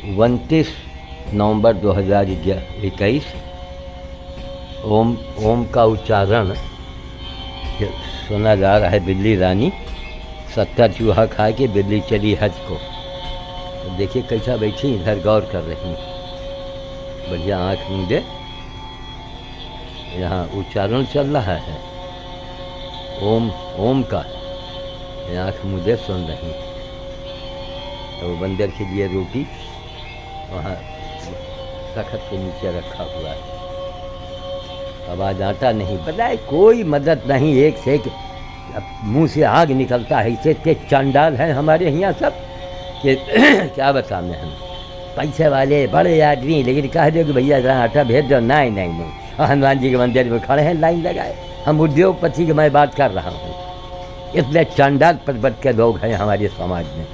29 नवंबर 2021 ओम का उच्चारण सुना जा रहा है। बिल्ली रानी 70 चूहा खा के बिल्ली चली हज को। तो देखिए कैसा बैठी इधर गौर कर रही हैं, बढ़िया आँख मूंदे यहाँ उच्चारण चल रहा है ओम का, आँख मूंदे सुन रही। तो बंदर के लिए रोटी वहाँ तखत के नीचे रखा हुआ है। आवाज आता नहीं, पता है कोई मदद नहीं, एक से एक मुंह से आग निकलता है। इसे चांडाल हैं हमारे यहाँ सब कि क्या बताएं हम, पैसे वाले बड़े आदमी, लेकिन कह दो कि भैया जरा आटा भेज दो, नहीं। और हनुमान जी के मंदिर में खड़े हैं लाइन लगाए। हम उद्योगपति की मैं बात कर रहा हूँ, इसलिए चांडाल पर्वत के लोग हैं हमारे समाज में।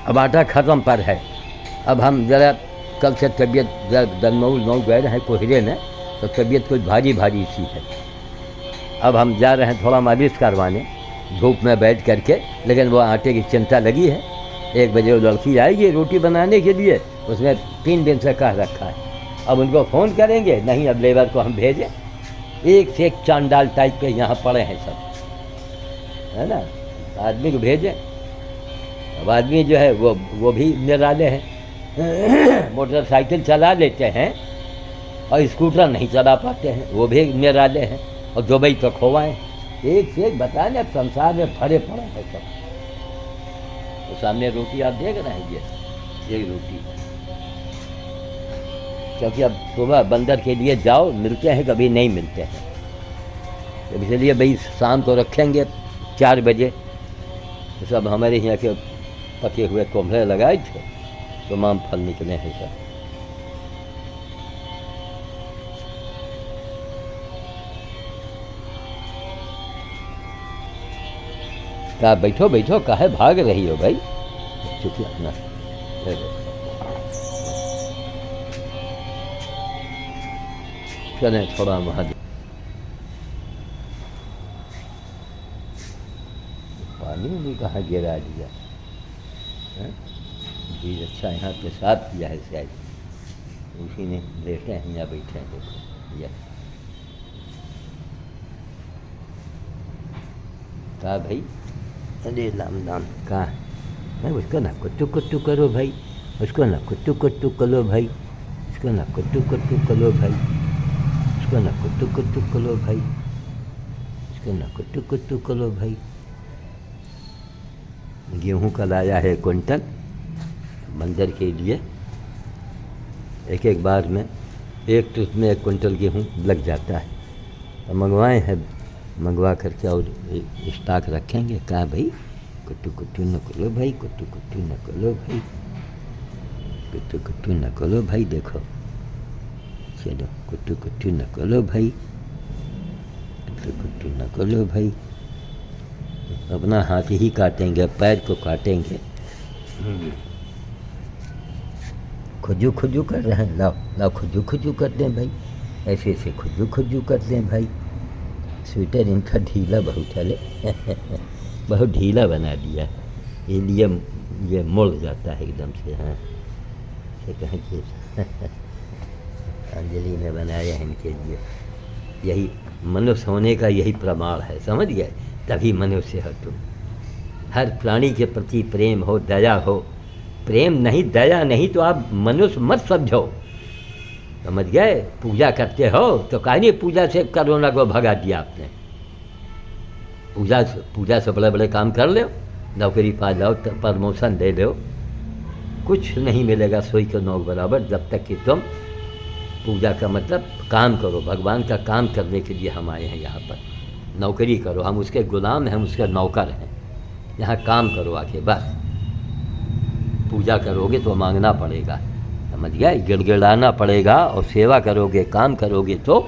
अब आटा खत्म पर है। अब हम ज़रा कल से तबीयत दनमऊ गए हैं कोहरे में, तो तबीयत कुछ भारी सी है। अब हम जा रहे हैं थोड़ा मालिश करवाने धूप में बैठ करके, लेकिन वो आटे की चिंता लगी है। 1 बजे वो लड़की आएगी रोटी बनाने के लिए, उसने 3 दिन से कह रखा है। अब उनको फ़ोन करेंगे, नहीं अब लेबर को हम भेजें। एक से एक चांडाल टाइप के यहाँ पड़े हैं सब, है ना। आदमी को भेजें। अब आदमी जो है वो भी निराले हैं। मोटरसाइकिल चला लेते हैं और स्कूटर नहीं चला पाते हैं, वो भी निराले हैं। और दुबई तो खोवाएँ, एक से एक बताएं। अब संसार में भरे पड़े हैं सब। तो सामने रोटी आप देख रहे हैं, ये रोटी, क्योंकि अब सुबह बंदर के लिए जाओ, मिलते हैं कभी नहीं मिलते हैं। तो इसलिए भाई शाम को रखेंगे 4 बजे। तो सब हमारे यहाँ के पके हुए कोम्हरे लगाए थे, तमाम फल निकले हैं सब। कहा बैठो काहे भाग रही हो भाई, चुप अपना। चलें थोड़ा वहाँ पानी भी कहाँ गिरा दिया जी। अच्छा यहाँ पेशाब किया है शायद, उसी ने लेटे हैं यहाँ बैठे हैं। देखो यह कहा भाई, अरे राम कहाँ है, उसको ना कुट्टू करो भाई, उसको ना कुट्टू करो भाई, उसको ना कुट्टू करो भाई, उसको ना कुट्टू करो भाई, उसको ना कुट्टू करो भाई। गेहूँ का लाया है क्विंटल मंदिर के लिए। एक बार में एक ट्रिप में 1 क्विंटल गेहूँ लग जाता है। तो मंगवाए हैं, मंगवा करके और स्टॉक रखेंगे। कहाँ भाई, कुट्टू न करो भाई, कुट्टू न करो भाई, कुट्टू न करो भाई। देखो चलो, कुट्टू न करो भाई, कुट्टू न करो भाई। अपना हाथ ही काटेंगे, पैर को काटेंगे। खुजू कर रहे हैं, लाओ खुजू करते हैं भाई, ऐसे खुजू करते हैं भाई। स्वेटर इनका ढीला बहुत है बहुत ढीला बना दिया, इसलिए ये मुड़ जाता है एकदम से। हाँ से कहें कि अंजलि ने बनाया है इनके लिए। यही मनुष्य होने का यही प्रमाण है, समझ गए, तभी मनुष्य हो तुम। हर प्राणी के प्रति प्रेम हो, दया हो। प्रेम नहीं, दया नहीं तो आप मनुष्य मत समझो, समझ गए। पूजा करते हो तो कहीं पूजा से कोरोना को भगा दिया आपने। पूजा से बड़े काम कर लो, नौकरी पा जाओ, प्रमोशन दे दो, कुछ नहीं मिलेगा सोई के नौ बराबर, जब तक कि तुम पूजा का मतलब काम करो। भगवान का काम करने के लिए हम आए हैं यहाँ पर। नौकरी करो, हम उसके गुलाम हैं, हम उसके नौकर हैं। यहाँ काम करो आके, बस। पूजा करोगे तो मांगना पड़ेगा, समझ गए, गिड़गिड़ाना पड़ेगा। और सेवा करोगे, काम करोगे तो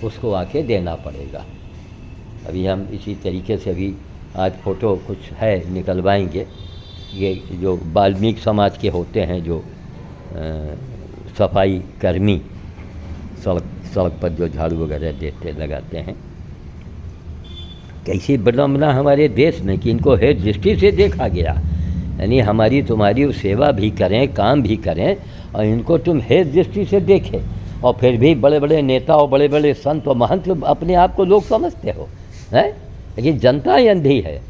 उसको आके देना पड़ेगा। अभी हम इसी तरीके से अभी आज फ़ोटो कुछ है निकलवाएंगे। ये जो वाल्मीकि समाज के होते हैं, जो सफाई कर्मी, सड़क पर जो झाड़ू वगैरह लगाते हैं, कैसी विडम्बना हमारे देश में कि इनको हेड दृष्टि से देखा गया यानी हमारी तुम्हारी सेवा भी करें, काम भी करें, और इनको तुम हेय दृष्टि से देखें। और फिर भी बड़े बड़े नेता और बड़े बड़े संत और महंत अपने आप को लोग समझते हो, हैं? लेकिन जनता ही अंधी है,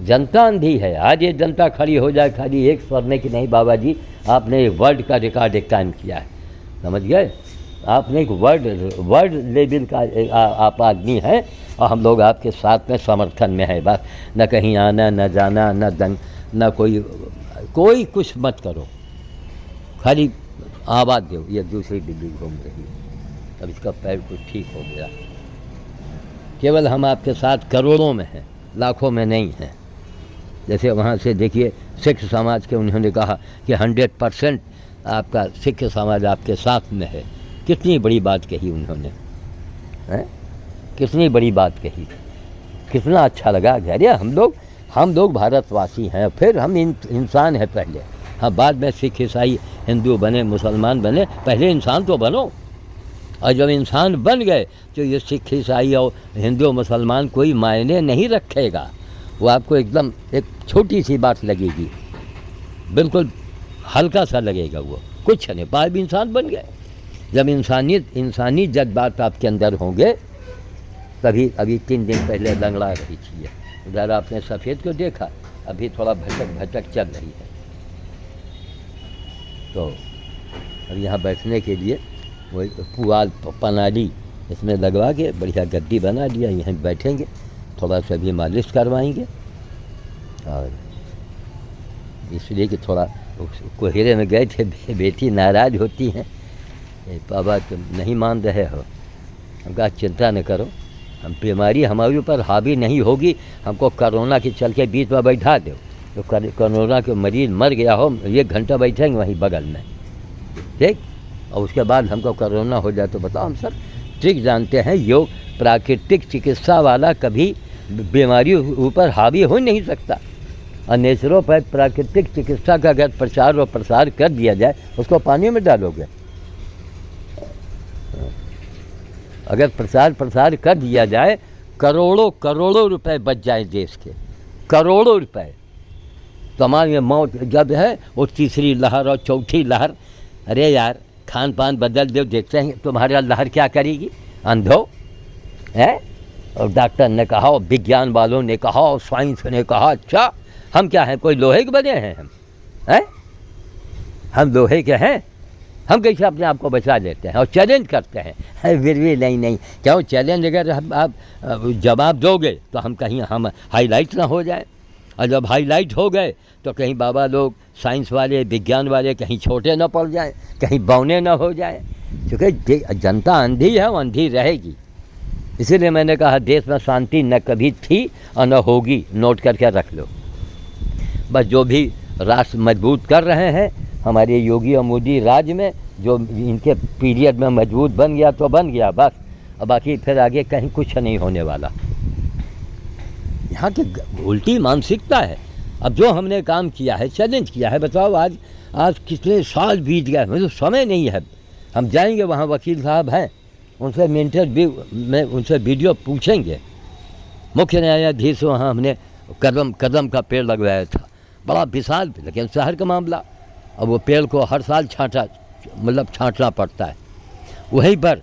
जनता अंधी है। आज ये जनता खड़ी हो जाए खाली एक स्वर में कि नहीं बाबा जी आपने एक वर्ल्ड का रिकॉर्ड एक कायम किया है, समझ गए? आपने एक वर्ल्ड लेवल का आप आदमी हैं और हम लोग आपके साथ में समर्थन में है। बस न कहीं आना, न जाना, न कोई कुछ मत करो, खाली आवाज़ दो। ये दूसरी दिल्ली घूम रही है, अब इसका पैर कुछ ठीक हो गया। केवल हम आपके साथ करोड़ों में हैं, लाखों में नहीं हैं। जैसे वहाँ से देखिए सिख समाज के उन्होंने कहा कि 100% आपका सिख समाज आपके साथ में है। कितनी बड़ी बात कही उन्होंने, हैं? कितनी बड़ी बात कही, कितना अच्छा लगा। अरे हम लोग भारतवासी हैं, फिर हम इंसान हैं पहले। हाँ, बाद में सिख ईसाई हिंदू बने, मुसलमान बने, पहले इंसान तो बनो। और जब इंसान बन गए तो ये सिख ईसाई और हिंदू मुसलमान कोई मायने नहीं रखेगा। वो आपको एकदम एक छोटी सी बात लगेगी, बिल्कुल हल्का सा लगेगा, वो कुछ नहीं। बाद भी इंसान बन गए। जब इंसानी जज्बात आपके अंदर होंगे तभी। अभी 3 दिन पहले लंगड़ा रही थी, उधर आपने सफ़ेद को देखा, अभी थोड़ा भटक चल रही है। तो अब यहाँ बैठने के लिए वही पुआल पनाली इसमें लगवा के बढ़िया गद्दी बना दिया, यहीं बैठेंगे, थोड़ा सा भी मालिश करवाएंगे। और इसलिए कि थोड़ा कोहरे में गए थे, बेटी नाराज़ होती हैं, बाबा तुम नहीं मान रहे हो। हम कहा चिंता न करो, हम बीमारी हमारे ऊपर हावी नहीं होगी। हमको कोरोना के चल के बीच में बैठा दो, तो कोरोना के मरीज़ मर गया हो 1 घंटा बैठेंगे वहीं बगल में, ठीक। और उसके बाद हमको कोरोना हो जाए तो बताओ। हम सब ठीक जानते हैं योग प्राकृतिक चिकित्सा वाला कभी बीमारी ऊपर हावी हो नहीं सकता। और नेचुरोपैथ प्राकृतिक चिकित्सा का अगर प्रचार और प्रसार कर दिया जाए, उसको पानी में डालोगे? अगर प्रसार कर दिया जाए, करोड़ों रुपए बच जाए देश के, करोड़ों रुपए। तमाम ये मौत जब है वो तीसरी लहर और चौथी लहर, अरे यार खान पान बदल दो, देखते हैं तुम्हारा लहर क्या करेगी। अंधो है। और डॉक्टर ने कहा, और विज्ञान वालों ने कहा, और साइंस ने कहा, अच्छा हम क्या हैं, कोई लोहे के बने हैं हम, हैं? हम लोहे के हैं? हम कैसे अपने आप को बचा लेते हैं और चैलेंज करते हैं? फिर भी नहीं, क्यों चैलेंज अगर आप जवाब दोगे तो हम कहीं हम हाईलाइट ना हो जाए। और जब हाईलाइट हो गए तो कहीं बाबा लोग साइंस वाले, विज्ञान वाले कहीं छोटे ना पड़ जाएं, कहीं बौने ना हो जाए। क्योंकि जनता अंधी है, वो अंधी रहेगी। इसीलिए मैंने कहा देश में शांति न कभी थी और न होगी, नोट करके रख लो। बस जो भी राष्ट्र मजबूत कर रहे हैं हमारे योगी और मोदी राज में, जो इनके पीरियड में मजबूत बन गया तो बन गया बस। और बाकी फिर आगे कहीं कुछ नहीं होने वाला। यहाँ की उल्टी मानसिकता है। अब जो हमने काम किया है, चैलेंज किया है, बताओ आज कितने साल बीत गए, मतलब समय नहीं है। हम जाएंगे वहाँ, वकील साहब हैं, उनसे इंटरव्यू में उनसे वीडियो पूछेंगे। मुख्य न्यायाधीश वहाँ हमने कदम का पेड़ लगवाया था, बड़ा विशाल, लेकिन शहर का मामला। अब वो पेड़ को हर साल छांटना पड़ता है। वहीं पर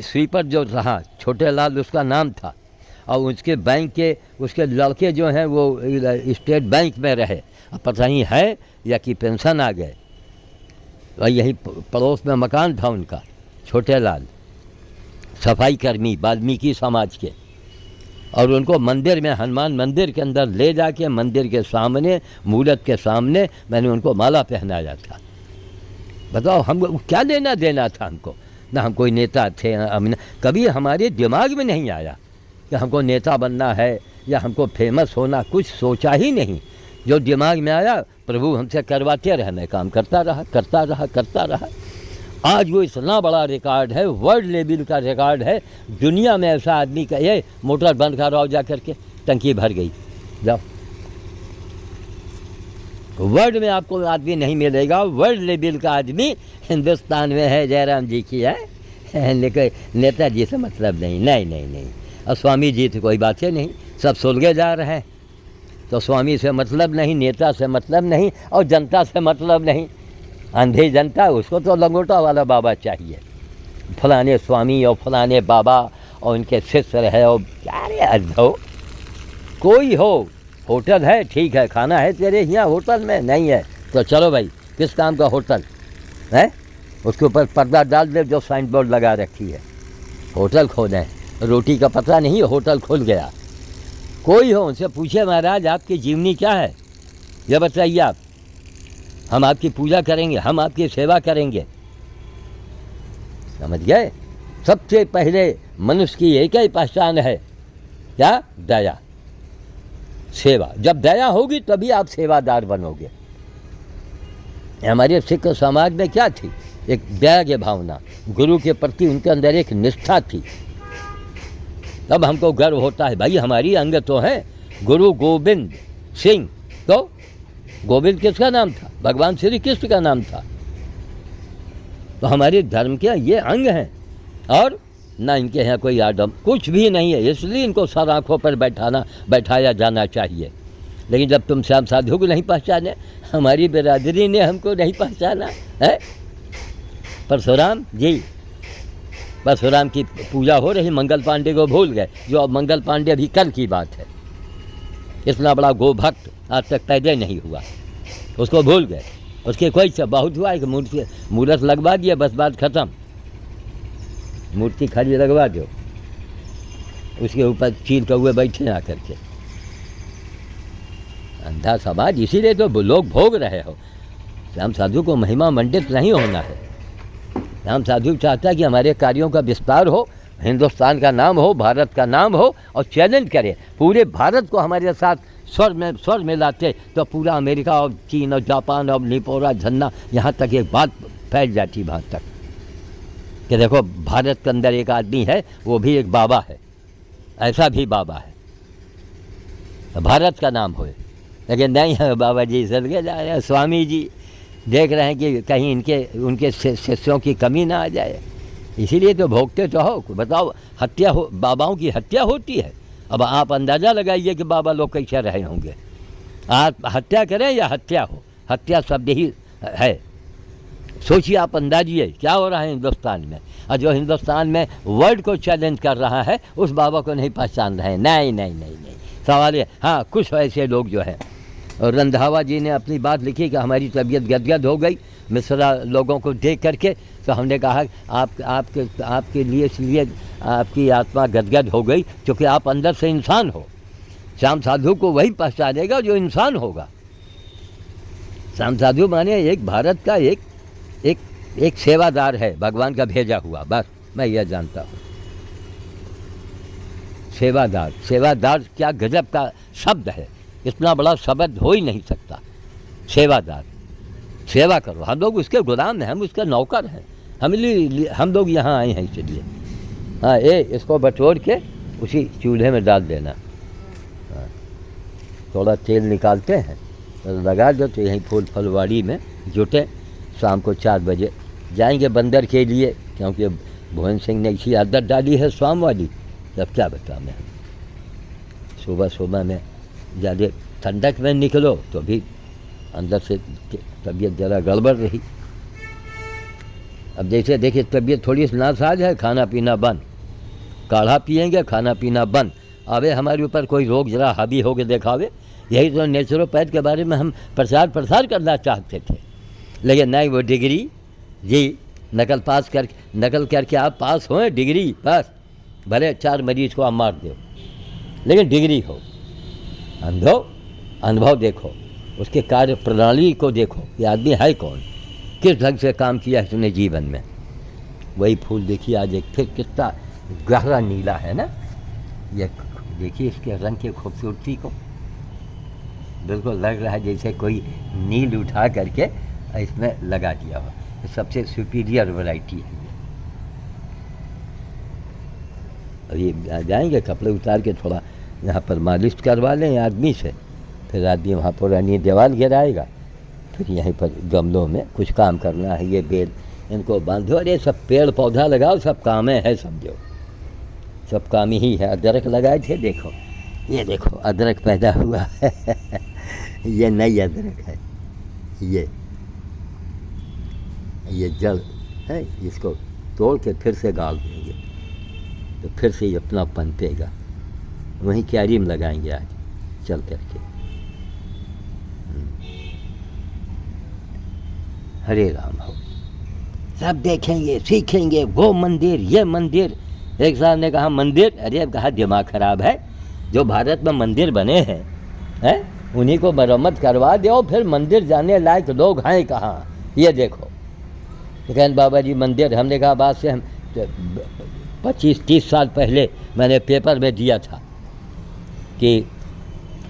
स्वीपर जो रहा छोटे लाल उसका नाम था, और उसके बैंक के उसके लड़के जो हैं वो स्टेट बैंक में रहे, अब पता नहीं है या कि पेंशन आ गए। और यहीं पड़ोस में मकान था उनका, छोटे लाल, सफाई कर्मी वाल्मीकि समाज के। और उनको मंदिर में, हनुमान मंदिर के अंदर ले जाके मंदिर के सामने, मूर्त के सामने मैंने उनको माला पहनाया था। बताओ हम क्या लेना देना था हमको? ना हम कोई नेता थे, हमने कभी हमारे दिमाग में नहीं आया कि हमको नेता बनना है या हमको फेमस होना, कुछ सोचा ही नहीं। जो दिमाग में आया प्रभु हमसे करवाते रहे, मैं काम करता रहा। आज वो इतना बड़ा रिकॉर्ड है, वर्ल्ड लेवल का रिकॉर्ड है। दुनिया में ऐसा आदमी का, ये मोटर बंद कराओ जा करके, टंकी भर गई, जाओ। वर्ल्ड में आपको आदमी नहीं मिलेगा, वर्ल्ड लेवल का आदमी हिंदुस्तान में है, जयराम जी की है। लेकिन नेताजी से मतलब नहीं। और स्वामी जी तो कोई बात ही नहीं, सब सुलगे जा रहे हैं। तो स्वामी से मतलब नहीं, नेता से मतलब नहीं और जनता से मतलब नहीं। अंधी जनता, उसको तो लंगोटा वाला बाबा चाहिए। फलाने स्वामी और फलाने बाबा और उनके शिष्य रहे और क्या रे अद्धो। कोई हो, होटल है ठीक है, खाना है तेरे यहाँ होटल में, नहीं है तो चलो भाई किस काम का होटल है, उसके ऊपर पर्दा डाल दे जो साइन बोर्ड लगा रखी है। होटल खोलें, रोटी का पता नहीं, होटल खुल गया। कोई हो उनसे पूछे महाराज आपकी जीवनी क्या है, यह बताइए आप, हम आपकी पूजा करेंगे, हम आपकी सेवा करेंगे। समझ गए? सबसे पहले मनुष्य की एक ही पहचान है, क्या? दया, सेवा। जब दया होगी तभी आप सेवादार बनोगे। हमारे सिख समाज में क्या थी? एक दया की भावना, गुरु के प्रति उनके अंदर एक निष्ठा थी। तब हमको गर्व होता है भाई हमारी अंग तो है गुरु गोविंद सिंह। तो गोविंद किसका नाम था? भगवान श्री कृष्ण का नाम था। तो हमारे धर्म के ये अंग हैं और ना इनके यहाँ कोई आडम कुछ भी नहीं है, इसलिए इनको सर आँखों पर बैठाया जाना चाहिए। लेकिन जब तुम श्याम साधु को नहीं पहचाने, हमारी बिरादरी ने हमको नहीं पहचाना है। परशुराम जी, परशुराम की पूजा हो रही, मंगल पांडे को भूल गए, जो अब मंगल पांडे अभी कल की बात है। इतना बड़ा गोभक्त आज तक पैदा नहीं हुआ, उसको भूल गए। उसके कोई सब बहुत हुआ है कि मूर्त लगवा दिया, बस बात खत्म। मूर्ति खाली लगवा दो, उसके ऊपर चील कौए बैठे आकर के। अंधा समाज, इसीलिए तो लोग भोग रहे हो। श्याम साधु को महिमा मंडित नहीं होना है। श्याम साधु चाहता है कि हमारे कार्यों का विस्तार हो, हिंदुस्तान का नाम हो, भारत का नाम हो, और चैलेंज करे पूरे भारत को हमारे साथ स्वर में लाते तो पूरा अमेरिका और चीन और जापान और निपोरा झन्ना यहाँ तक एक बात फैल जाती वहाँ तक कि देखो भारत के अंदर एक आदमी है, वो भी एक बाबा है, ऐसा भी बाबा है, तो भारत का नाम होए। लेकिन नहीं है, बाबा जी चल गए जा रहे, स्वामी जी देख रहे हैं कि कहीं उनके शिष्यों की कमी ना आ जाए, इसीलिए तो भोगते तो हो। बताओ, हत्या हो, बाबाओं की हत्या होती है। अब आप अंदाज़ा लगाइए कि बाबा लोग कैसे रहे होंगे। आप हत्या करें या हत्या हो, हत्या शब्द ही है। सोचिए, आप अंदाजिए क्या हो रहा है हिंदुस्तान में, और जो हिंदुस्तान में वर्ल्ड को चैलेंज कर रहा है उस बाबा को नहीं पहचान रहे हैं। नहीं नहीं नहीं नहीं, सवाल है। हाँ, कुछ ऐसे लोग जो हैं, और रंधावा जी ने अपनी बात लिखी कि हमारी तबीयत गदगद हो गई मिश्रा लोगों को देख करके, तो हमने कहा आपके लिए इसलिए आपकी आत्मा गदगद हो गई क्योंकि आप अंदर से इंसान हो। श्याम साधु को वही पहचानेगा जो इंसान होगा। श्याम साधु माने एक भारत का एक सेवादार है, भगवान का भेजा हुआ, बस मैं यह जानता हूँ। सेवादार क्या गजब का शब्द है, इतना बड़ा शब्द हो ही नहीं सकता। सेवादार, सेवा करो। हम लोग उसके गुलाम हैं, हम उसके नौकर हैं। हम लोग यहाँ आए हैं इसलिए। हाँ, इसको बटोर के उसी चूल्हे में डाल देना। हाँ, थोड़ा तेल निकालते हैं, लगा दो तो यहीं फूल फलवाड़ी में जुटे। शाम को 4 बजे जाएंगे बंदर के लिए, क्योंकि भुवन सिंह ने इसी आदत डाली है स्वाम वाली। तब क्या बताऊँ मैं, सुबह में ज़्यादा ठंडक में निकलो तो भी अंदर से तबीयत ज़रा गड़बड़ रही। अब जैसे देखिए तबीयत थोड़ी सी नासाज है, खाना पीना बंद, काढ़ा पिएंगे, खाना पीना बंद। अबे हमारे ऊपर कोई रोग जरा हावी हो के दिखावे। यही तो नेचुरोपैथ के बारे में हम प्रसार करना चाहते थे, लेकिन नहीं, वो डिग्री जी नकल करके आप पास हों, डिग्री पास, भले 4 मरीज को आप मार दो, लेकिन डिग्री हो। अनुभव देखो, उसके कार्य प्रणाली को देखो कि आदमी है कौन, किस ढंग से काम किया है उसने जीवन में। वही फूल देखिए आज एक फिर कितना गहरा नीला है ना, ये देखिए इसके रंग की खूबसूरती को, बिल्कुल लग रहा है जैसे कोई नील उठा करके इसमें लगा दिया हो। सबसे सुपीरियर वैरायटी है। अभी जाएंगे, कपड़े उतार के थोड़ा यहाँ पर मालिश करवा लें आदमी से, फिर आदमी वहाँ पुरानी दीवार गिराएगा, फिर यहीं पर गमलों में कुछ काम करना है। ये बेल इनको बांधो, अरे सब पेड़ पौधा लगाओ, सब काम है, समझो सब काम ही है। अदरक लगाए थे, देखो ये देखो अदरक पैदा हुआ है ये नई अदरक है, ये जड़ है, इसको तोड़ के फिर से गाड़ देंगे तो फिर से ये अपना पनपेगा। वहीं क्यारी में लगाएंगे आज चल करके। हरे राम हो, सब देखेंगे सीखेंगे, वो मंदिर ये मंदिर। एक साहब ने कहा मंदिर, अरे कहा दिमाग खराब है, जो भारत में मंदिर बने हैं उन्हीं को मरम्मत करवा दो, फिर मंदिर जाने लायक लोग हैं कहाँ। ये देखो कहन बाबा जी मंदिर, हमने कहा बात से हम 25-30 साल पहले मैंने पेपर में दिया था कि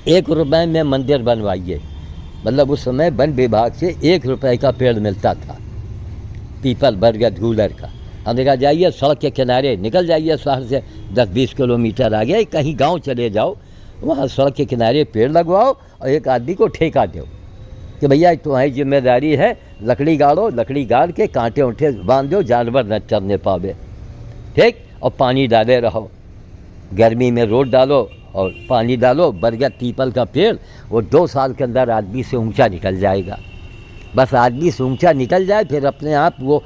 1 रुपये में मंदिर बनवाइए। मतलब उस समय वन विभाग से 1 रुपये का पेड़ मिलता था, पीपल बरगद गूलर का। हमने कहा जाइए सड़क के किनारे निकल जाइए, शहर से 10-20 किलोमीटर आगे कहीं गांव चले जाओ, वहाँ सड़क के किनारे पेड़ लगवाओ और एक आदमी को ठेका दो कि भैया तुम्हारी जिम्मेदारी है, लकड़ी गाड़ो, लकड़ी गाड़ के कांटे उठे बांध दो, जानवर न चरने पावे, ठीक। और पानी डाले रहो, गर्मी में रोड डालो और पानी डालो। बरगद पीपल का पेड़ वो 2 साल के अंदर आदमी से ऊंचा निकल जाएगा। बस आदमी से ऊंचा निकल जाए फिर अपने आप वो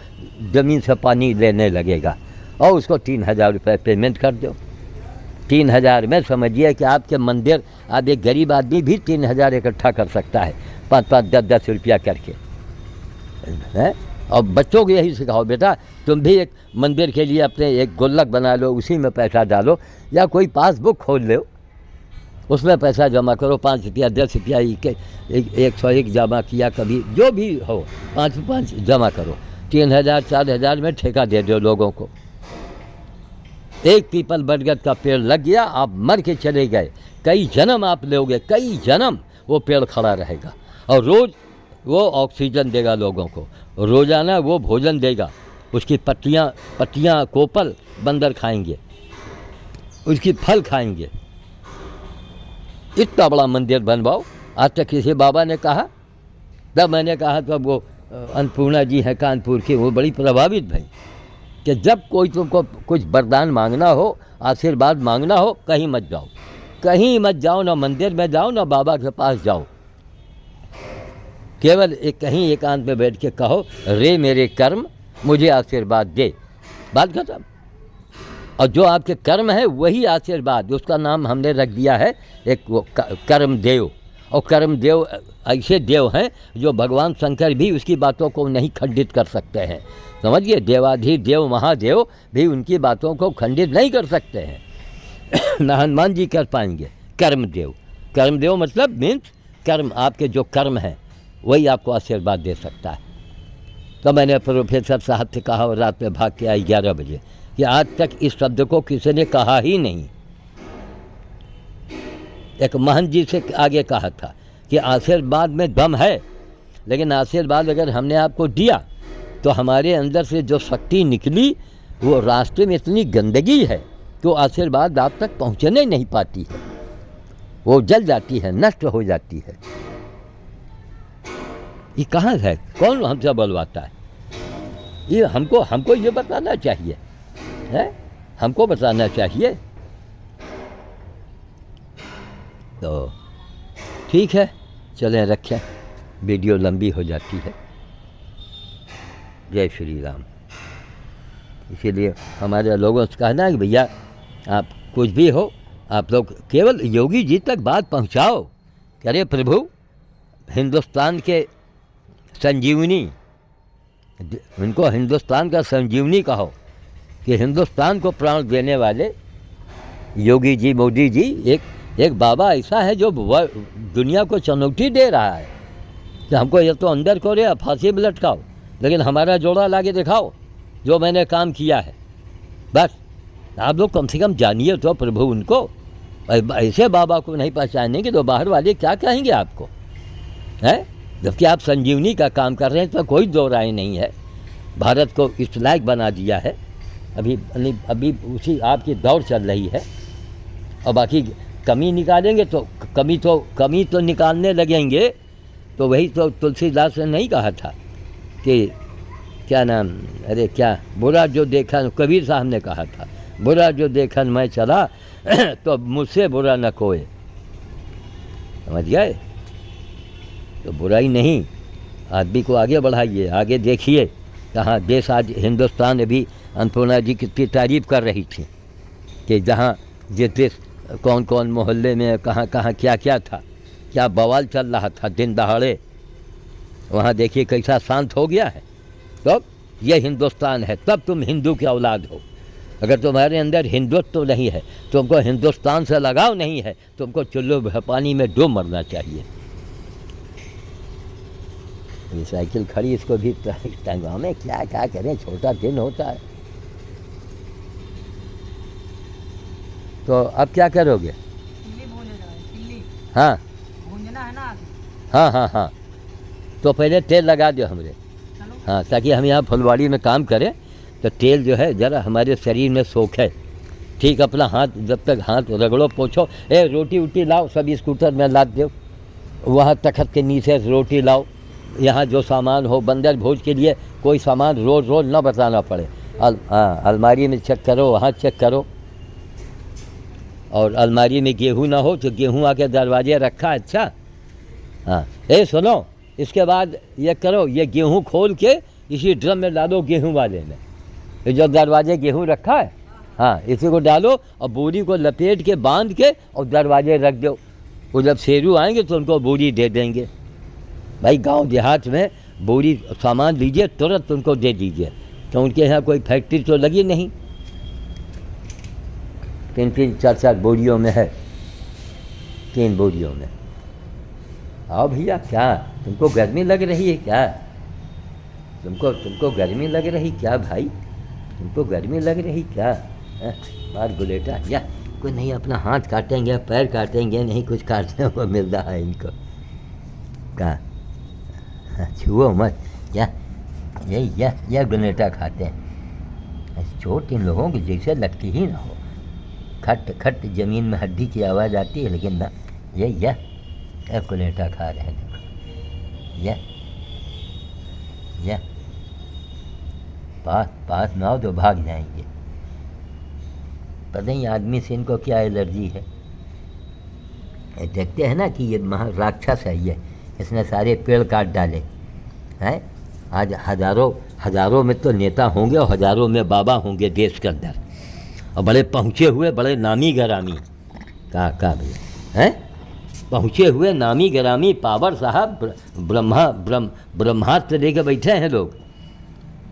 ज़मीन से पानी लेने लगेगा और उसको 3000 रुपये पेमेंट कर दो। 3000 में समझिए कि आपके मंदिर, आप एक गरीब आदमी भी 3000 इकट्ठा कर सकता है, 5-5, 10-10 रुपया करके है। और बच्चों को यही सिखाओ, बेटा तुम भी एक मंदिर के लिए अपने एक गुल्लक बना लो, उसी में पैसा डालो, या कोई पासबुक खोल लो उसमें पैसा जमा करो, 5 रुपया 10 रुपया 101 जमा किया, कभी जो भी हो 5 जमा करो, 3000-4000 में ठेका दे दो लोगों को। एक पीपल बरगद का पेड़ लग गया, आप मर के चले गए, कई जन्म आप लोगे, कई जन्म वो पेड़ खड़ा रहेगा और रोज़ वो ऑक्सीजन देगा लोगों को, रोज़ाना वो भोजन देगा। उसकी पत्तियाँ कोपल बंदर खाएंगे, उसकी फल खाएंगे। इतना बड़ा मंदिर बनवाओ। आज तक किसी बाबा ने कहा, तब मैंने कहा तो वो अन्नपूर्णा जी हैं कानपुर की, वो बड़ी प्रभावित भई कि जब कोई तुमको कुछ वरदान मांगना हो, आशीर्वाद मांगना हो, कहीं मत जाओ, कहीं मत जाओ, ना मंदिर में जाओ ना बाबा के पास जाओ, केवल कहीं एकांत में बैठ के कहो, रे मेरे कर्म मुझे आशीर्वाद दे, बात खत्म। और जो आपके कर्म है वही आशीर्वाद, उसका नाम हमने रख दिया है एक वो कर्म देव। और कर्म देव ऐसे देव हैं जो भगवान शंकर भी उसकी बातों को नहीं खंडित कर सकते हैं, समझिए। देवाधिदेव महादेव भी उनकी बातों को खंडित नहीं कर सकते हैं ना हनुमान जी कर पाएंगे। कर्मदेव, कर्मदेव मतलब मीन्स कर्म, आपके जो कर्म हैं वही आपको आशीर्वाद दे सकता है। तो मैंने प्रोफेसर साहब से कहा और रात में भाग के आई 11 बजे कि आज तक इस शब्द को किसी ने कहा ही नहीं। एक महंत जी से आगे कहा था कि आशीर्वाद में दम है, लेकिन आशीर्वाद अगर हमने आपको दिया तो हमारे अंदर से जो शक्ति निकली वो रास्ते में इतनी गंदगी है कि वो आशीर्वाद आप तक पहुंचने नहीं पाती है, वो जल जाती है, नष्ट हो जाती है। ये कहाँ है, कौन हमसे बोलवाता है? ये हमको ये बताना चाहिए है, हमको बताना चाहिए। तो ठीक है, चलें रखें, वीडियो लंबी हो जाती है। जय श्री राम। इसीलिए हमारे लोगों से कहना है कि भैया आप कुछ भी हो, आप लोग केवल योगी जी तक बात पहुंचाओ। अरे प्रभु, हिंदुस्तान के संजीवनी, उनको हिंदुस्तान का संजीवनी कहो कि हिंदुस्तान को प्राण देने वाले योगी जी, मोदी जी, एक बाबा ऐसा है जो दुनिया को चुनौती दे रहा है कि हमको ये तो अंदर करो या फांसी में लटकाओ, लेकिन हमारा जोड़ा लाके दिखाओ जो मैंने काम किया है। बस आप लोग कम से कम जानिए तो प्रभु उनको। ऐसे बाबा को नहीं पहचानेंगे तो बाहर वाले क्या कहेंगे आपको, है? जबकि आप संजीवनी का काम कर रहे हैं, तो कोई दो राय नहीं है। भारत को इस लायक बना दिया है। अभी उसी आपकी दौड़ चल रही है और बाकी कमी निकालेंगे तो कमी तो निकालने लगेंगे। तो वही तो तुलसीदास ने नहीं कहा था कि क्या नाम, अरे क्या बुरा जो देखा, कबीर साहब ने कहा था, बुरा जो देखन मैं चला तो मुझसे बुरा न कोई। समझ गए? तो बुराई नहीं, आदमी को आगे बढ़ाइए, आगे देखिए कहाँ देश आज हिंदुस्तान अभी अन्नपूर्णा जी की तारीफ कर रही थी कि जहाँ जिस देश कौन कौन मोहल्ले में कहाँ कहाँ क्या क्या था, क्या बवाल चल रहा था दिन दहाड़े, वहाँ देखिए कैसा शांत हो गया है। तो ये हिंदुस्तान है, तब तुम हिंदू की औलाद हो। अगर तुम्हारे अंदर हिंदुत्व तो नहीं है, तुमको हिंदुस्तान से लगाव नहीं है, तुमको चुल्लू पानी में डूब मरना चाहिए। ये साइकिल खड़ी, इसको भी टंगाओ में क्या क्या करें, छोटा दिन होता है। तो अब क्या करोगे? हाँ हाँ हाँ हाँ, तो पहले तेल लगा दो हमरे, हाँ, ताकि हम यहाँ फुलवाड़ी में काम करें तो तेल जो है ज़रा हमारे शरीर में सोखे। ठीक, अपना हाथ जब तक हाथ रगड़ो पोछो। रोटी वोटी लाओ, सब स्कूटर में लाद दो, वहाँ तखत के नीचे रोटी लाओ। यहाँ जो सामान हो बंदर भोज के लिए कोई सामान रोज़ रोज़ ना बताना पड़े। अलमारी में चेक करो, वहाँ चेक करो। और अलमारी में गेहूँ ना हो तो गेहूँ आके दरवाजे रखा, अच्छा। हाँ, सुनो, इसके बाद ये करो, ये गेहूँ खोल के इसी ड्रम में डालो, गेहूँ वाले में, ये जो दरवाजे गेहूँ रखा है, हाँ, इसी को डालो और बोरी को लपेट के बांध के और दरवाजे रख दो। वो जब शेरू आएंगे तो उनको बोरी दे देंगे। भाई गांव देहात में बोरी सामान लीजिए, तुरंत उनको दे दीजिए, तो उनके यहाँ कोई फैक्ट्री तो लगी नहीं। 3-3 4-4 बोरियों में है, 3 बोरियों में। आओ भैया, क्या तुमको गर्मी लग रही है क्या? तुमको गर्मी लग रही क्या भाई? तुमको गर्मी लग रही क्या? बार बुलेटा या कोई नहीं, अपना हाथ काटेंगे, पैर काटेंगे, नहीं कुछ काटने को मिल रहा है इनको। कहाँ छुओ मत, या गुलेटा खाते हैं। चोट इन लोगों की जैसे लगती ही ना हो। खट खट जमीन में हड्डी की आवाज़ आती है, लेकिन ना, या गुलेटा खा रहे हैं। देखो, या पास ना हो तो भाग जाएंगे। पता नहीं आदमी से इनको क्या एलर्जी है। देखते हैं ना कि ये राक्षस है, ये इसने सारे पेड़ काट डाले हैं। आज हजारों में तो नेता होंगे और हजारों में बाबा होंगे देश के अंदर, और बड़े पहुँचे हुए, बड़े नामी गरामी का भी हैं, पहुँचे हुए नामी गरामी पावर साहब, ब्रह्मास्त्र लेके बैठे हैं लोग।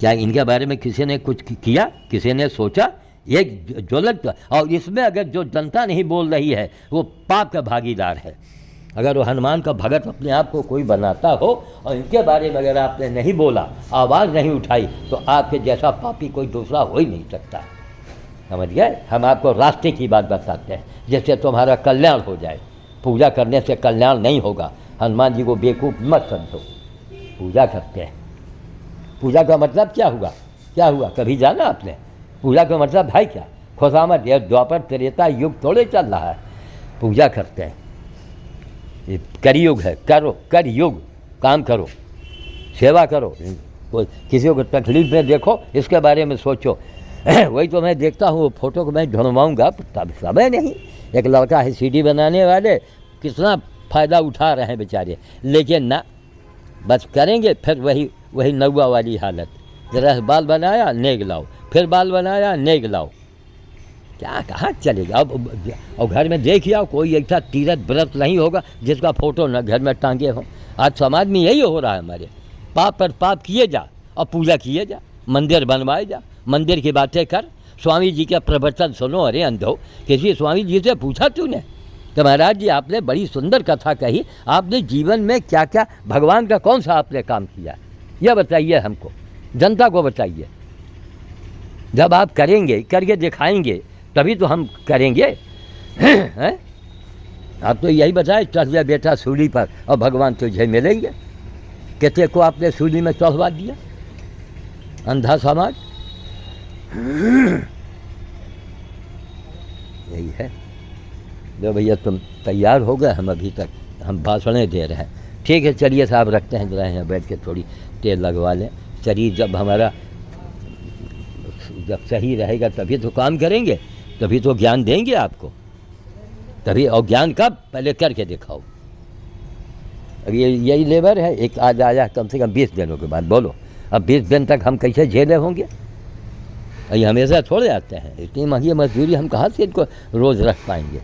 क्या इनके बारे में किसी ने कुछ किया? किसी ने सोचा? ये ज्वलंत, और इसमें अगर जो जनता नहीं बोल रही है वो पाप का भागीदार है। अगर वो हनुमान का भगत अपने आप को कोई बनाता हो और इनके बारे में अगर आपने नहीं बोला, आवाज़ नहीं उठाई, तो आपके जैसा पापी कोई दूसरा हो ही नहीं सकता। समझ गए? हम आपको रास्ते की बात बताते हैं जिससे तुम्हारा कल्याण हो जाए। पूजा करने से कल्याण नहीं होगा। हनुमान जी को बेवकूफ़ मत समझो। पूजा करते हैं, पूजा का मतलब क्या हुआ? क्या हुआ कभी जाना आपने? पूजा का मतलब है क्या? खुशामद, यह द्वापर त्रेता युग थोड़े चल रहा है। पूजा करते हैं, ये कलयुग है। कर युग, काम करो, सेवा करो। कोई किसी को तकलीफ में देखो, इसके बारे में सोचो। वही तो मैं देखता हूँ, फोटो को मैं ढूंढवाऊँगा, तब समय नहीं। एक लड़का है सीडी बनाने वाले, कितना फ़ायदा उठा रहे हैं बेचारे, लेकिन ना, बस करेंगे फिर वही नौवा वाली हालत। जरा बाल बनाया, नेग लाओ, फिर बाल बनाया, नेग लाओ। क्या कहाँ चलेगा? और घर में देखिए आओ, कोई ऐसा तीरथ व्रत नहीं होगा जिसका फोटो न घर में टांगे हो। आज समाज में यही हो रहा है हमारे। पाप पर पाप किए जा और पूजा किए जा, मंदिर बनवाए जा, मंदिर की बातें कर, स्वामी जी का प्रवचन सुनो। अरे अंधो, किसी स्वामी जी से पूछा तूने तो महाराज जी आपने बड़ी सुंदर कथा कही, आपने जीवन में क्या क्या, भगवान का कौन सा आपने काम किया, यह बताइए हमको, जनता को बताइए। जब आप करेंगे, करके दिखाएंगे, तभी तो हम करेंगे। हैं? आप तो यही बताए, चढ़ जा बेटा सूली पर और भगवान तुझे मिलेंगे। कितने को आपने सूली में चढ़वा दिया? अंधा समाज। यही है। जो भैया तुम तैयार हो गए, हम अभी तक हम भाषणें दे रहे हैं। ठीक है, चलिए साहब, रखते हैं, जरा यहाँ बैठ के थोड़ी तेल लगवा लें। शरीर जब हमारा जब सही रहेगा तभी तो काम करेंगे, तभी तो ज्ञान देंगे आपको, तभी। और ज्ञान कब? पहले करके दिखाओ। अब ये यही लेबर है, एक आज आया कम से कम 20 दिनों के बाद, बोलो अब 20 दिन तक हम कैसे झेले होंगे? ये हमेशा थोड़े आते हैं, इतनी महंगी मजदूरी हम कहाँ से इनको रोज़ रख पाएंगे।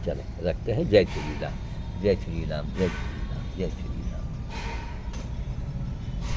चलो रखते हैं। जय श्री राम, जय श्री राम, जय श्री राम, जय श्री राम।